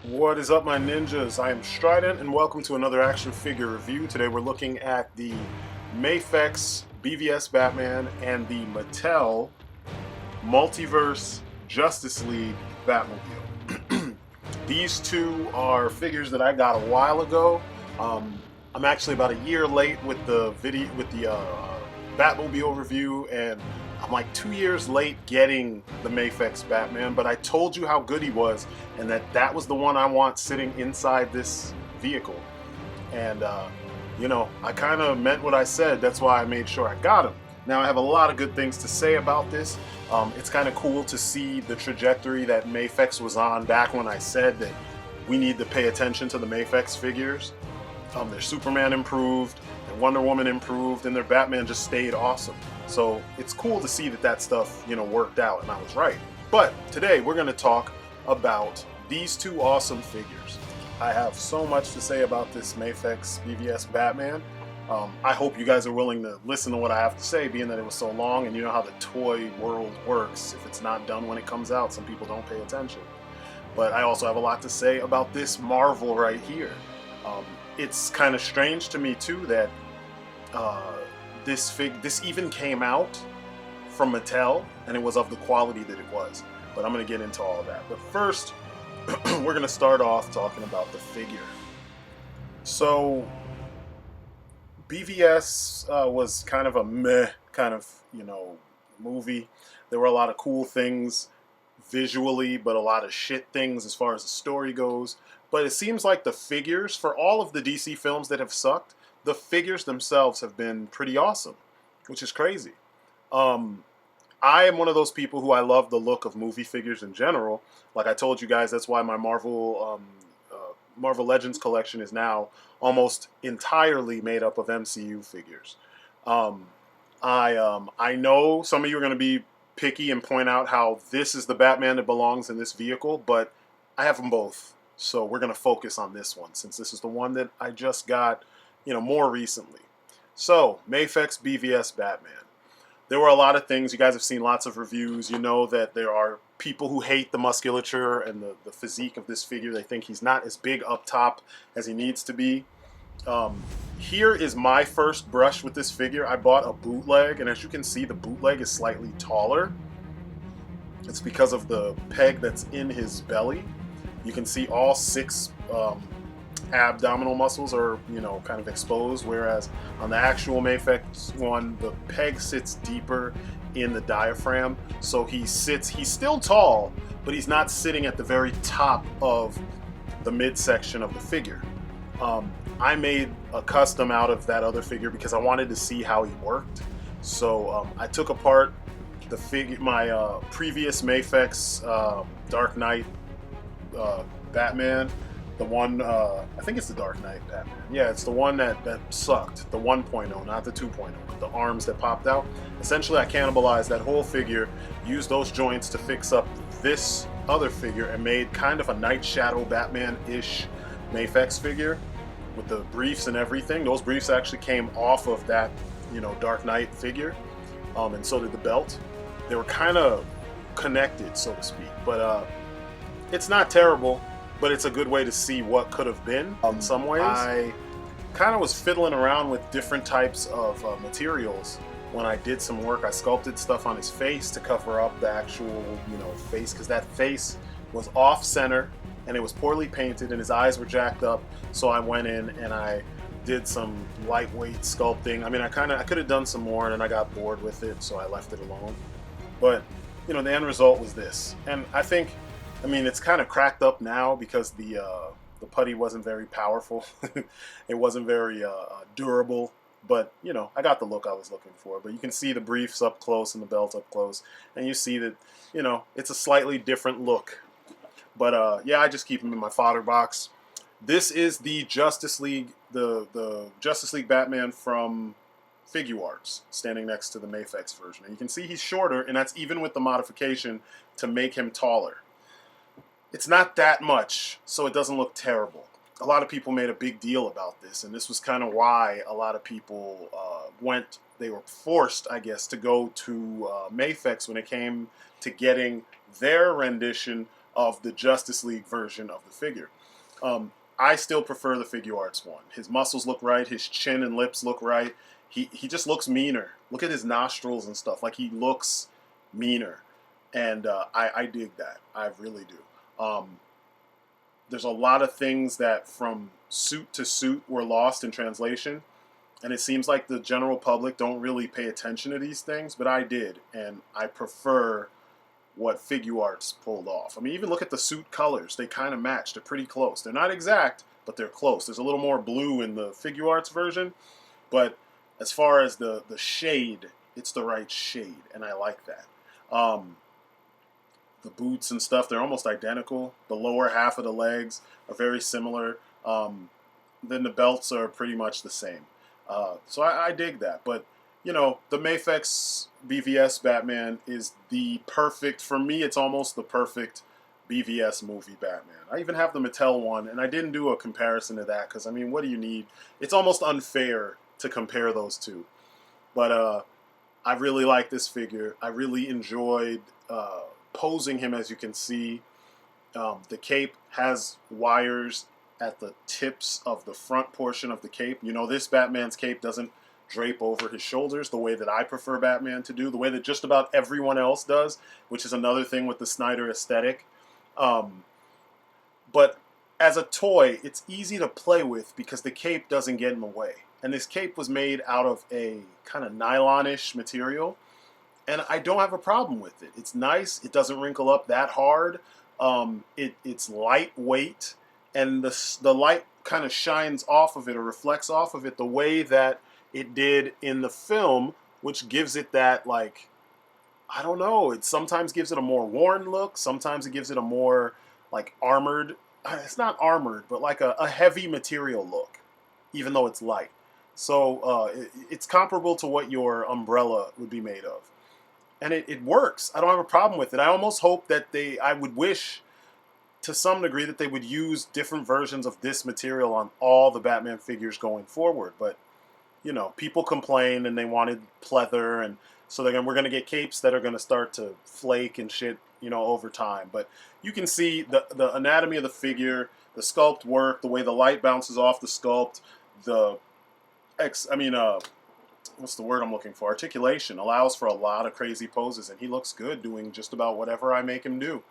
What is up, my ninjas? I am Strydent, and welcome to another action figure review. Today we're looking at the Mafex BVS Batman and the Mattel Multiverse Justice League Batmobile. These two are figures that I got a while ago. I'm actually about a year late with the Batmobile review, and I'm like 2 years late getting the Mafex Batman, but I told you how good he was and that was the one I want sitting inside this vehicle. And, I kind of meant what I said. That's why I made sure I got him. Now, I have a lot of good things to say about this. It's kind of cool to see the trajectory that Mafex was on back when I said that we need to pay attention to the Mafex figures. Their Superman improved, their Wonder Woman improved, and their Batman just stayed awesome. So it's cool to see that stuff, worked out, and I was right. But today we're going to talk about these two awesome figures. I have so much to say about this Mafex BVS Batman. I hope you guys are willing to listen to what I have to say, being that it was so long, and you know how the toy world works. If it's not done when it comes out, some people don't pay attention. But I also have a lot to say about this Marvel right here. It's kind of strange to me too that this even came out from Mattel, and it was of the quality that it was. But I'm going to get into all of that. But first, we're going to start off talking about the figure. So BVS was kind of a meh kind of movie. There were a lot of cool things visually, but a lot of shit things as far as the story goes. But it seems like the figures, for all of the DC films that have sucked, the figures themselves have been pretty awesome, which is crazy. I am one of those people who I love the look of movie figures in general. Like I told you guys, that's why my Marvel Legends collection is now almost entirely made up of MCU figures. I know some of you are going to be picky and point out how this is the Batman that belongs in this vehicle, but I have them both. So we're going to focus on this one since this is the one that I just got, more recently. So, Mafex BVS Batman. There were a lot of things. You guys have seen lots of reviews. You know that there are people who hate the musculature and the physique of this figure. They think he's not as big up top as he needs to be. Here is my first brush with this figure. I bought a bootleg, and as you can see, the bootleg is slightly taller. It's because of the peg that's in his belly. You can see all six abdominal muscles are, kind of exposed, whereas on the actual Mafex one, the peg sits deeper in the diaphragm. So he's still tall, but he's not sitting at the very top of the midsection of the figure. I made a custom out of that other figure because I wanted to see how he worked. So I took apart my previous Mafex Dark Knight Batman, the one, I think it's the Dark Knight Batman. Yeah, it's the one that sucked, the 1.0, not the 2.0, with the arms that popped out. Essentially, I cannibalized that whole figure, used those joints to fix up this other figure, and made kind of a Night Shadow Batman-ish Mafex figure with the briefs and everything. Those briefs actually came off of that, Dark Knight figure, and so did the belt. They were kind of connected, so to speak, but it's not terrible, but it's a good way to see what could have been in some ways. I kind of was fiddling around with different types of materials when I did some work. I sculpted stuff on his face to cover up the actual, face, because that face was off center and it was poorly painted and his eyes were jacked up. So I went in and I did some lightweight sculpting. I mean, I could have done some more, and then I got bored with it, so I left it alone. But the end result was this, and I mean, it's kind of cracked up now because the putty wasn't very powerful. It wasn't very durable, but I got the look I was looking for. But you can see the briefs up close and the belt up close, and you see that it's a slightly different look. But yeah, I just keep them in my fodder box. This is the Justice League, the Justice League Batman from Figuarts, standing next to the Mafex version. And you can see he's shorter, and that's even with the modification to make him taller. It's not that much, so it doesn't look terrible. A lot of people made a big deal about this, and this was kind of why a lot of people they were forced, I guess, to go to Mafex when it came to getting their rendition of the Justice League version of the figure. I still prefer the Figuarts one. His muscles look right. His chin and lips look right. He just looks meaner. Look at his nostrils and stuff. Like, he looks meaner. And I dig that. I really do. There's a lot of things that from suit to suit were lost in translation. And it seems like the general public don't really pay attention to these things. But I did. And I prefer what Figuarts pulled off. I mean, even look at the suit colors. They kind of match. They're pretty close. They're not exact, but they're close. There's a little more blue in the Figuarts version, but as far as the shade, it's the right shade, and I like that. The boots and stuff, they're almost identical. The lower half of the legs are very similar. Then the belts are pretty much the same. So I dig that, but you know, the Mafex BVS Batman is the perfect, for me, it's almost the perfect BVS movie Batman. I even have the Mattel one, and I didn't do a comparison to that, because, I mean, what do you need? It's almost unfair to compare those two. But I really like this figure. I really enjoyed posing him, as you can see. The cape has wires at the tips of the front portion of the cape. You know, this Batman's cape doesn't drape over his shoulders the way that I prefer Batman to do, the way that just about everyone else does, which is another thing with the Snyder aesthetic. But as a toy, it's easy to play with because the cape doesn't get in the way. And this cape was made out of a kind of nylon-ish material, and I don't have a problem with it. It's nice. It doesn't wrinkle up that hard. It's lightweight, and the light kind of shines off of it or reflects off of it the way that it did in the film, which gives it that, like, I don't know, it sometimes gives it a more worn look, sometimes it gives it a more, like, armored, it's not armored, but like a heavy material look, even though it's light. So it's comparable to what your umbrella would be made of. And it works. I don't have a problem with it. I almost hope that I would wish to some degree that they would use different versions of this material on all the Batman figures going forward, but you know, people complained and they wanted pleather, and so we're going to get capes that are going to start to flake and shit, you know, over time. But you can see the anatomy of the figure, the sculpt work, the way the light bounces off the sculpt, what's the word I'm looking for? Articulation allows for a lot of crazy poses, and he looks good doing just about whatever I make him do.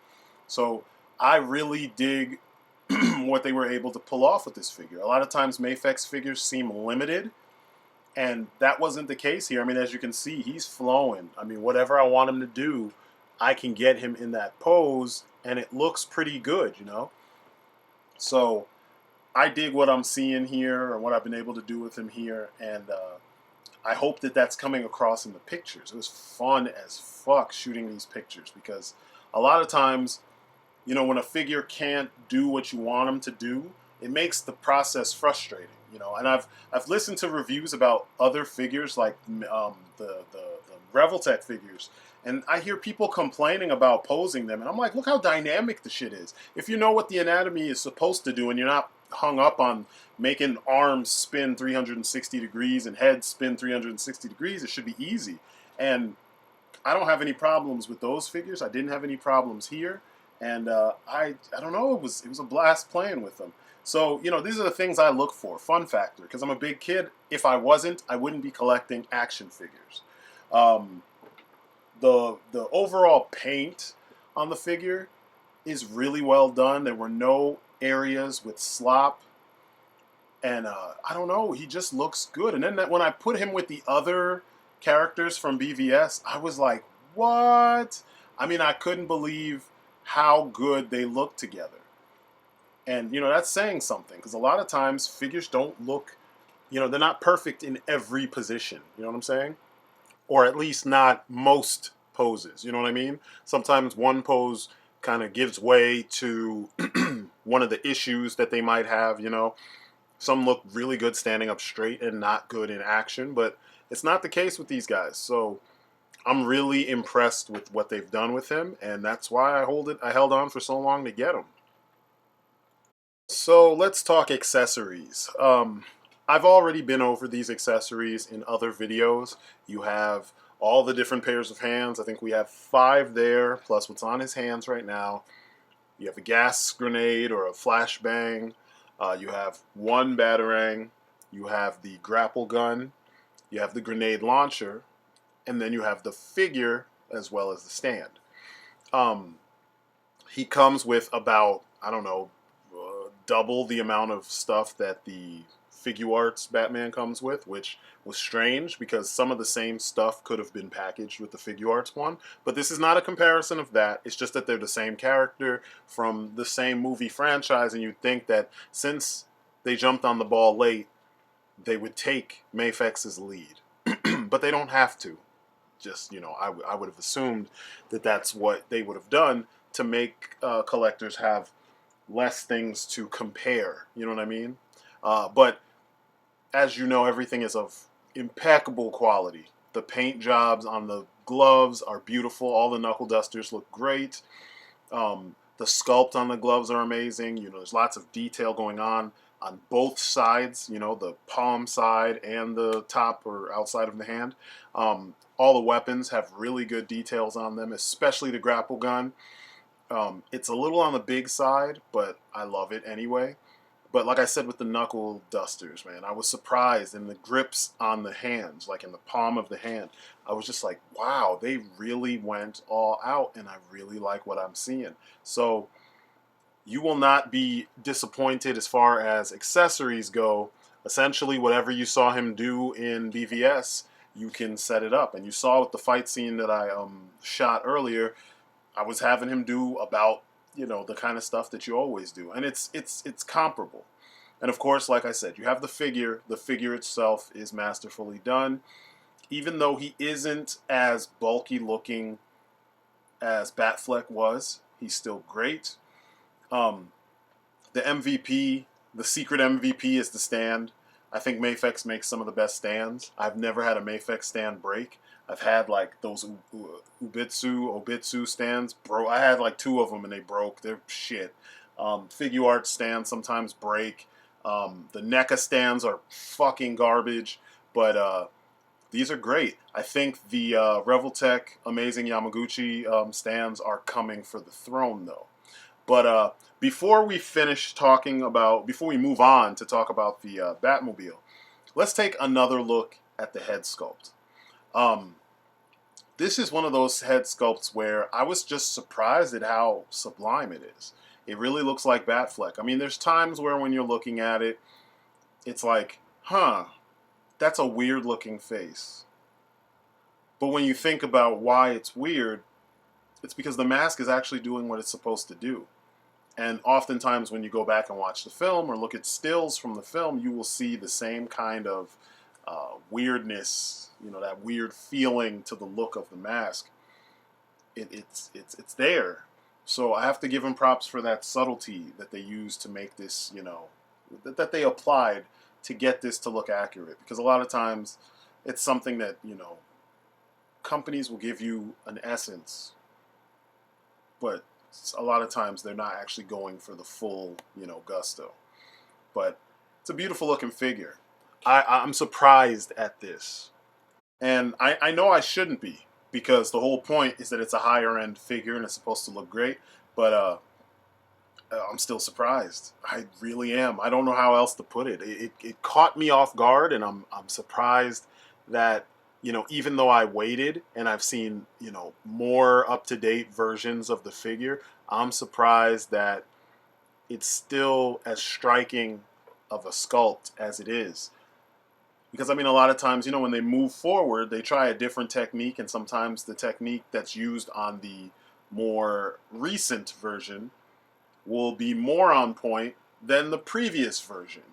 So I really dig what they were able to pull off with this figure. A lot of times Mafex figures seem limited, and that wasn't the case here. I mean, as you can see, he's flowing. I mean, whatever I want him to do, I can get him in that pose, and it looks pretty good, you know? So I dig what I'm seeing here, or what I've been able to do with him here, and I hope that that's coming across in the pictures. It was fun as fuck shooting these pictures, because a lot of times, you know, when a figure can't do what you want him to do, it makes the process frustrating. You know, and I've listened to reviews about other figures like the Revoltech figures, and I hear people complaining about posing them, and I'm like, look how dynamic the shit is. If you know what the anatomy is supposed to do, and you're not hung up on making arms spin 360 degrees and heads spin 360 degrees, it should be easy. And I don't have any problems with those figures. I didn't have any problems here, and I don't know. It was a blast playing with them. So, you know, these are the things I look for. Fun factor, because I'm a big kid. If I wasn't, I wouldn't be collecting action figures. The overall paint on the figure is really well done. There were no areas with slop. And I don't know, he just looks good. And then when I put him with the other characters from BVS, I was like, what? I mean, I couldn't believe how good they look together. And, you know, that's saying something, because a lot of times figures don't look, you know, they're not perfect in every position. You know what I'm saying? Or at least not most poses. You know what I mean? Sometimes one pose kind of gives way to one of the issues that they might have, you know. Some look really good standing up straight and not good in action, but it's not the case with these guys. So I'm really impressed with what they've done with him, and that's why I held on for so long to get him. So let's talk accessories. I've already been over these accessories in other videos. You have all the different pairs of hands. I think we have 5 there, plus what's on his hands right now. You have a gas grenade or a flashbang. You have one batarang. You have the grapple gun. You have the grenade launcher, and then you have the figure as well as the stand. Um, he comes with about, I don't know, double the amount of stuff that the Figuarts Batman comes with, which was strange because some of the same stuff could have been packaged with the Figuarts one. But this is not a comparison of that. It's just that they're the same character from the same movie franchise, and you'd think that since they jumped on the ball late, they would take Mafex's lead. But they don't have to. Just, I would have assumed that that's what they would have done to make collectors have less things to compare. You know what I mean? But as you know, everything is of impeccable quality. The paint jobs on the gloves are beautiful. All the knuckle dusters look great. The sculpt on the gloves are amazing. There's lots of detail going on both sides, the palm side and the top or outside of the hand. All the weapons have really good details on them, especially the grapple gun. It's a little on the big side, but I love it anyway. But like I said with the knuckle dusters, man, I was surprised in the grips on the hands, like in the palm of the hand. I was just like, wow, they really went all out, and I really like what I'm seeing. So you will not be disappointed as far as accessories go. Essentially, whatever you saw him do in BVS, you can set it up. And you saw with the fight scene that I shot earlier, I was having him do about, the kind of stuff that you always do. And it's comparable. And of course, like I said, you have the figure. The figure itself is masterfully done. Even though he isn't as bulky looking as Batfleck was, he's still great. The MVP, the secret MVP is the stand. I think Mafex makes some of the best stands. I've never had a Mafex stand break. I've had like those Obitsu stands, bro. I had like 2 of them and they broke. They're shit. Figuart stands sometimes break. The NECA stands are fucking garbage, but these are great. I think the Revoltech Amazing Yamaguchi stands are coming for the throne though. But before we move on to talk about the Batmobile, let's take another look at the head sculpt. This is one of those head sculpts where I was just surprised at how sublime it is. It really looks like Batfleck. I mean, there's times where when you're looking at it, it's like, that's a weird looking face. But when you think about why it's weird, it's because the mask is actually doing what it's supposed to do. And oftentimes when you go back and watch the film or look at stills from the film, you will see the same kind of weirdness, that weird feeling to the look of the mask. It's there. So I have to give them props for that subtlety that they used to make this, that they applied to get this to look accurate. Because a lot of times it's something that, companies will give you an essence, but a lot of times they're not actually going for the full, gusto. But it's a beautiful looking figure. I'm surprised at this. And I know I shouldn't be, because the whole point is that it's a higher end figure and it's supposed to look great. But I'm still surprised. I really am. I don't know how else to put it. It caught me off guard, and I'm surprised that, even though I waited and I've seen, more up-to-date versions of the figure, I'm surprised that it's still as striking of a sculpt as it is. Because, I mean, a lot of times, when they move forward, they try a different technique, and sometimes the technique that's used on the more recent version will be more on point than the previous version,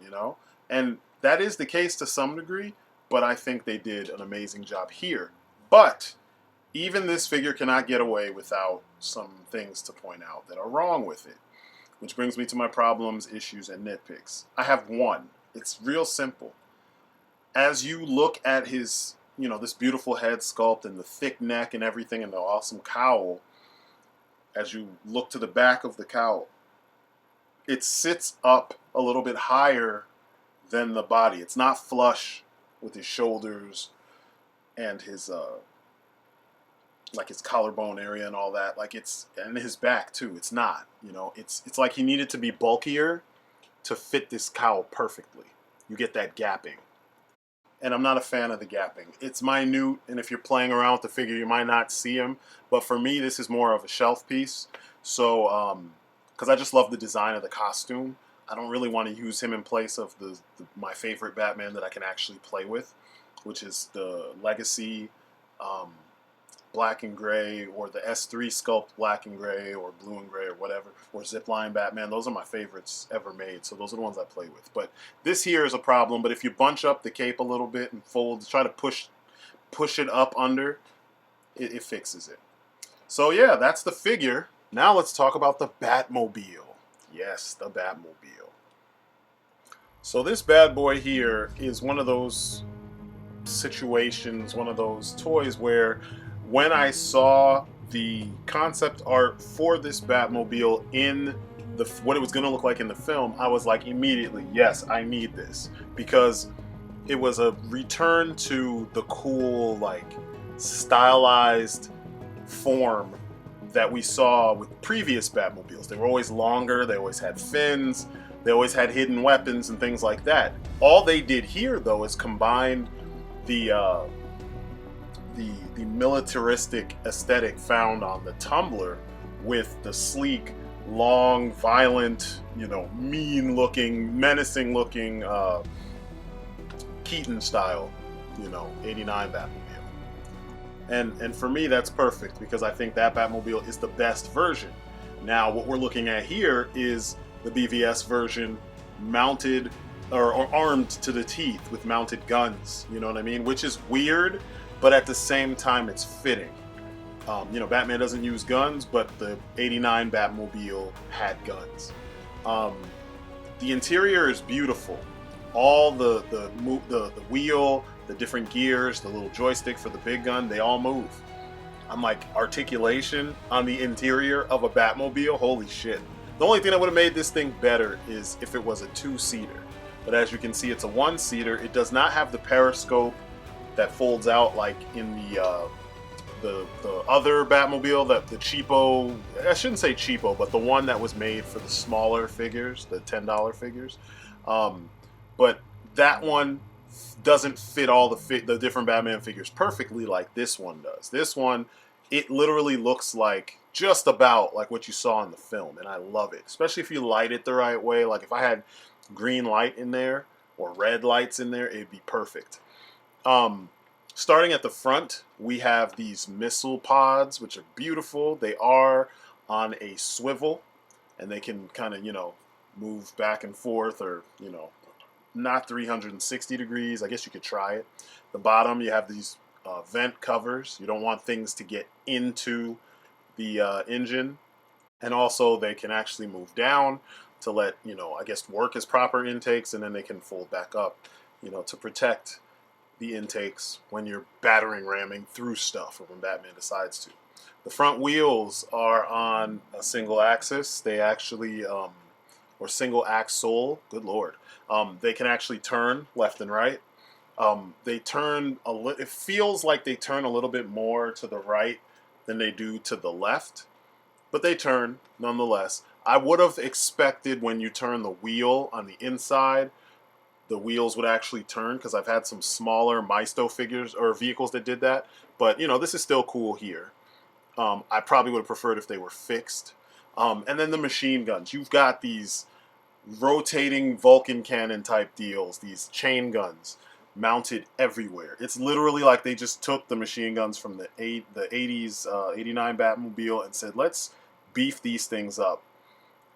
And that is the case to some degree, but I think they did an amazing job here. But even this figure cannot get away without some things to point out that are wrong with it. Which brings me to my problems, issues, and nitpicks. I have one. It's real simple. As you look at his, this beautiful head sculpt and the thick neck and everything and the awesome cowl, as you look to the back of the cowl, it sits up a little bit higher than the body. It's not flush with his shoulders and his like his collarbone area and all that. Like it's, and his back too. It's not, you know, it's like he needed to be bulkier to fit this cowl perfectly. You get that gapping. And I'm not a fan of the gapping. It's minute, and if you're playing around with the figure, you might not see him. But for me, this is more of a shelf piece. So, because I just love the design of the costume, I don't really want to use him in place of my favorite Batman that I can actually play with, which is the Legacy um, black and gray, or the S3 sculpt black and gray, or blue and gray, or whatever, or Zipline Batman. Those are my favorites ever made, so those are the ones I play with. But this here is a problem, but if you bunch up the cape a little bit and fold, try to push it up under, it fixes it. So yeah, that's the figure. Now let's talk about the Batmobile. Yes, the Batmobile. So this bad boy here is one of those situations, one of those toys where when I saw the concept art for this Batmobile in what it was going to look like in the film, I was like immediately, yes, I need this, because it was a return to the cool, like, stylized form that we saw with previous Batmobiles. They were always longer, they always had fins, they always had hidden weapons and things like that. All they did here, though, is combine the militaristic aesthetic found on the Tumbler with the sleek, long, violent, you know, mean-looking, menacing-looking Keaton style, you know, '89 Batmobile. And for me, that's perfect, because I think that Batmobile is the best version. Now, what we're looking at here is the BVS version mounted or armed to the teeth with mounted guns, you know what I mean? Which is weird, but at the same time, it's fitting. You know, Batman doesn't use guns, but the '89 Batmobile had guns. The interior is beautiful. All the wheel, the different gears, the little joystick for the big gun, they all move. I'm like, articulation on the interior of a Batmobile, holy shit. The only thing that would have made this thing better is if it was a two-seater. But as you can see, it's a one-seater. It does not have the periscope that folds out like in the other Batmobile, the cheapo, I shouldn't say cheapo, but the one that was made for the smaller figures, the $10 figures. But that one doesn't fit all the different Batman figures perfectly like this one does. This one, it literally looks like just about like what you saw in the film, and I love it, especially if you light it the right way. Like if I had green light in there or red lights in there, it'd be perfect. Starting at the front, we have these missile pods, which are beautiful. They are on a swivel, and they can kind of, you know, move back and forth, or, you know, not 360 degrees. I guess you could try it. The bottom, you have these vent covers. You don't want things to get into the engine. And also, they can actually move down to let, you know, I guess, work as proper intakes, and then they can fold back up, you know, to protect the intakes when you're battering ramming through stuff, or when Batman decides to. The front wheels are on a single axis. They actually, or single axle, good lord. They can actually turn left and right. They turn it feels like they turn a little bit more to the right than they do to the left, but they turn nonetheless. I would have expected when you turn the wheel on the inside, the wheels would actually turn, because I've had some smaller Maisto figures or vehicles that did that. But, you know, this is still cool here. I probably would have preferred if they were fixed. And then the machine guns. You've got these rotating Vulcan cannon type deals, these chain guns mounted everywhere. It's literally like they just took the machine guns from the 80s '89 Batmobile and said, let's beef these things up.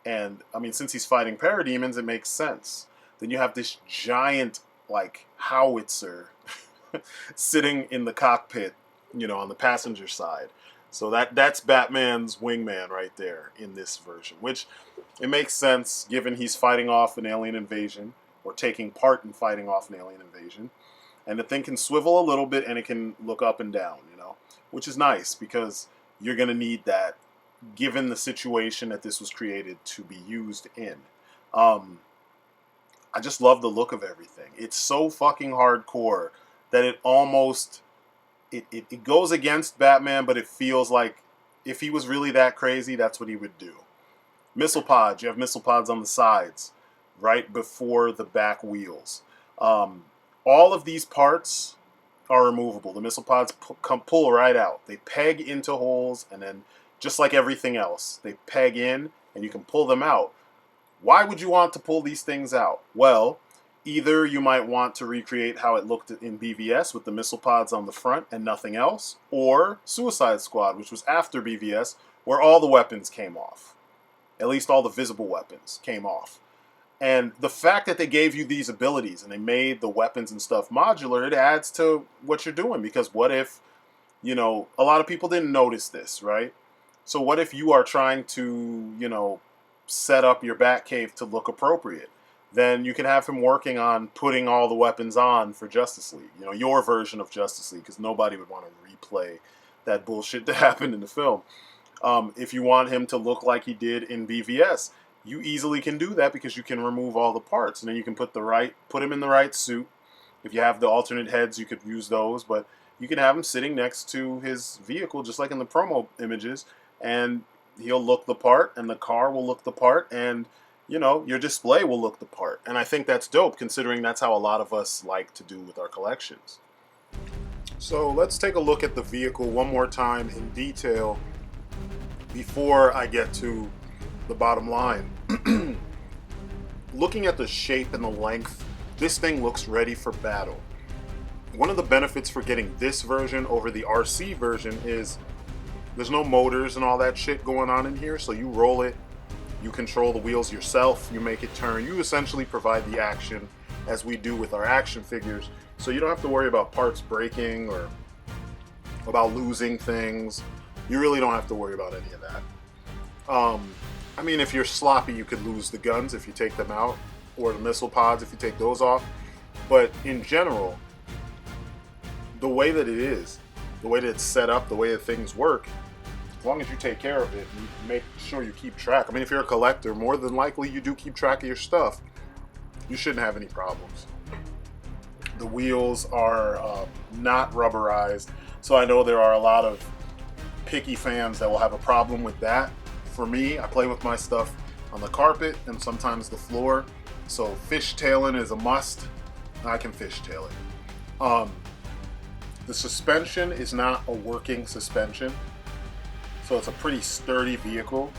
And, I mean, since he's fighting parademons, it makes sense. Then you have this giant, like, howitzer sitting in the cockpit, you know, on the passenger side. So that's Batman's wingman right there in this version, which it makes sense given he's fighting off an alien invasion, or taking part in fighting off an alien invasion. And the thing can swivel a little bit, and it can look up and down, you know, which is nice, because you're going to need that given the situation that this was created to be used in. I just love the look of everything. It's so fucking hardcore that it almost it goes against Batman, but it feels like if he was really that crazy, that's what he would do. Missile pods. You have missile pods on the sides, right before the back wheels. All of these parts are removable. The missile pods pull right out. They peg into holes, and then just like everything else, they peg in, and you can pull them out. Why would you want to pull these things out? Well, either you might want to recreate how it looked in BVS with the missile pods on the front and nothing else, or Suicide Squad, which was after BVS, where all the weapons came off. At least all the visible weapons came off. And the fact that they gave you these abilities and they made the weapons and stuff modular, it adds to what you're doing. Because what if, a lot of people didn't notice this, right? So what if you are trying to, set up your Batcave to look appropriate? Then you can have him working on putting all the weapons on for Justice League. Your version of Justice League, because nobody would want to replay that bullshit that happened in the film. If you want him to look like he did in BVS, you easily can do that because you can remove all the parts, and then you can put him in the right suit. If you have the alternate heads, you could use those, but you can have him sitting next to his vehicle, just like in the promo images, and he'll look the part, and the car will look the part, and your display will look the part. And I think that's dope, considering that's how a lot of us like to do with our collections. So let's take a look at the vehicle one more time in detail before I get to the bottom line. Looking at the shape and the length, this thing looks ready for battle. One of the benefits for getting this version over the RC version is there's no motors and all that shit going on in here, so you roll it, you control the wheels yourself, you make it turn, you essentially provide the action as we do with our action figures, so you don't have to worry about parts breaking or about losing things. You really don't have to worry about any of that. I mean, if you're sloppy, you could lose the guns if you take them out, or the missile pods if you take those off. But in general, the way that it is, the way that it's set up, the way that things work, as long as you take care of it, and you make sure you keep track. I mean, if you're a collector, more than likely you do keep track of your stuff. You shouldn't have any problems. The wheels are not rubberized, so I know there are a lot of picky fans that will have a problem with that. For me, I play with my stuff on the carpet and sometimes the floor, so fishtailing is a must. I can fishtail it. The suspension is not a working suspension, so it's a pretty sturdy vehicle.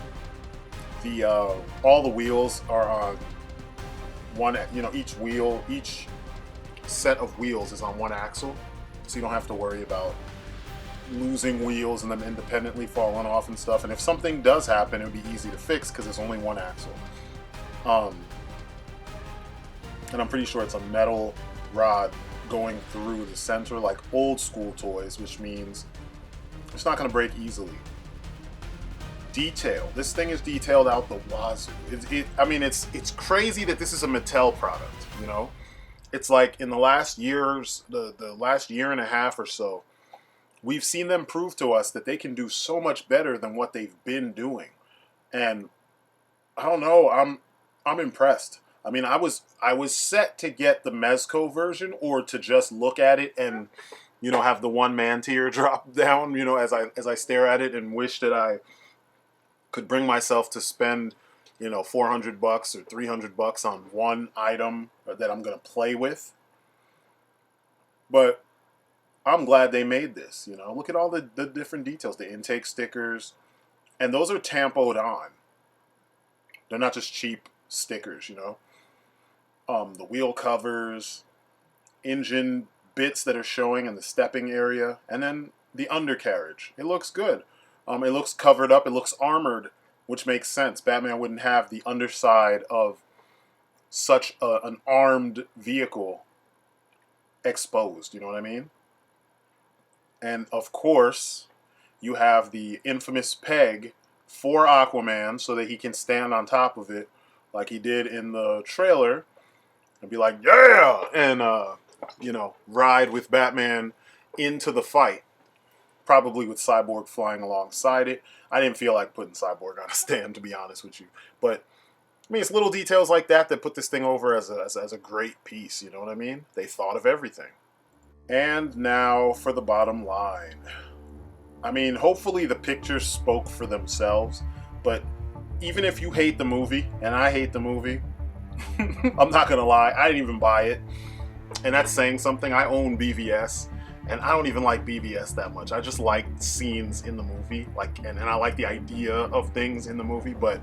All the wheels are on one, each set of wheels is on one axle, so you don't have to worry about losing wheels and them independently falling off and stuff. And if something does happen, it would be easy to fix because there's only one axle. And I'm pretty sure it's a metal rod going through the center like old school toys, which means it's not going to break easily. Detail. This thing is detailed out the wazoo. It's crazy that this is a Mattel product, It's like in the last years, the last year and a half or so, we've seen them prove to us that they can do so much better than what they've been doing. And I don't know, I'm impressed. I mean, I was set to get the Mezco version, or to just look at it and, have the one man tear drop down, as I stare at it and wish that I could bring myself to spend, $400 or $300 on one item that I'm going to play with. But I'm glad they made this, Look at all the different details, the intake stickers, and those are tampoed on. They're not just cheap stickers, The wheel covers, engine bits that are showing in the stepping area, and then the undercarriage. It looks good. It looks covered up, it looks armored, which makes sense. Batman wouldn't have the underside of such an armed vehicle exposed, you know what I mean? And of course, you have the infamous peg for Aquaman so that he can stand on top of it like he did in the trailer and be like, yeah, and, ride with Batman into the fight, probably with Cyborg flying alongside it. I didn't feel like putting Cyborg on a stand, to be honest with you. But, it's little details like that that put this thing over as a great piece, you know what I mean? They thought of everything. And now for the bottom line. I mean, hopefully the pictures spoke for themselves, but even if you hate the movie, and I hate the movie, I'm not gonna lie, I didn't even buy it. And that's saying something. I own BVS, and I don't even like BVS that much. I just like scenes in the movie, and I like the idea of things in the movie. But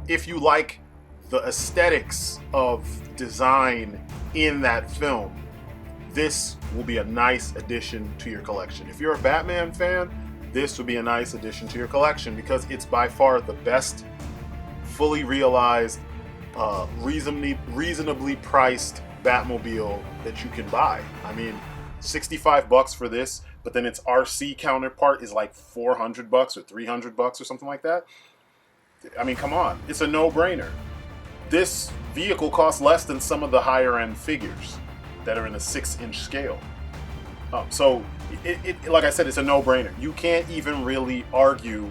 if you like the aesthetics of design in that film, this will be a nice addition to your collection. If you're a Batman fan, this would be a nice addition to your collection because it's by far the best fully realized, reasonably priced Batmobile that you can buy. I mean, $65 for this, but then its RC counterpart is like $400 or $300 or something like that. I mean, come on, it's a no-brainer. This vehicle costs less than some of the higher-end figures that are in a 6-inch scale. So, like I said, it's a no-brainer. You can't even really argue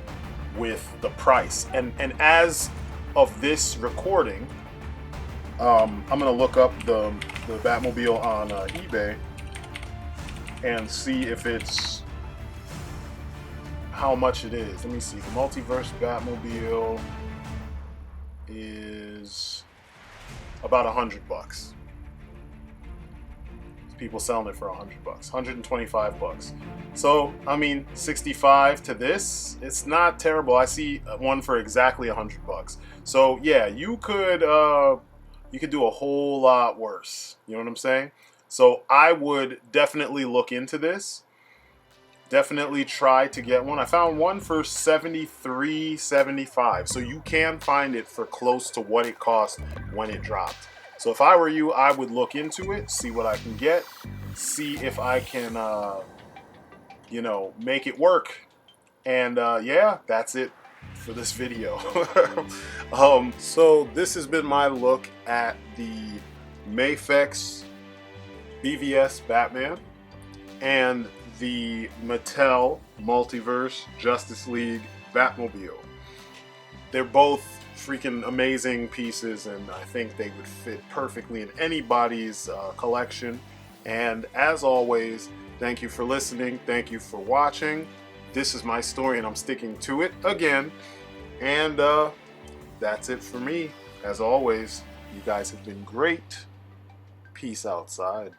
with the price. And as of this recording, I'm gonna look up the Batmobile on eBay and see if it's how much it is. Let me see. The Multiverse Batmobile is about $100. People selling it for $100, $125. So I mean, 65 to this, it's not terrible. I see one for exactly $100. So yeah, you could do a whole lot worse. You know what I'm saying? So I would definitely look into this. Definitely try to get one. I found one for $73.75. So you can find it for close to what it cost when it dropped. So if I were you, I would look into it, see what I can get, see if I can, make it work. And yeah, that's it for this video. So this has been my look at the Mafex BVS Batman and the Mattel Multiverse Justice League Batmobile. They're both freaking amazing pieces, and I think they would fit perfectly in anybody's collection. And as always, thank you for listening. Thank you for watching. This is my story, and I'm sticking to it again. And that's it for me. As always, you guys have been great. Peace outside.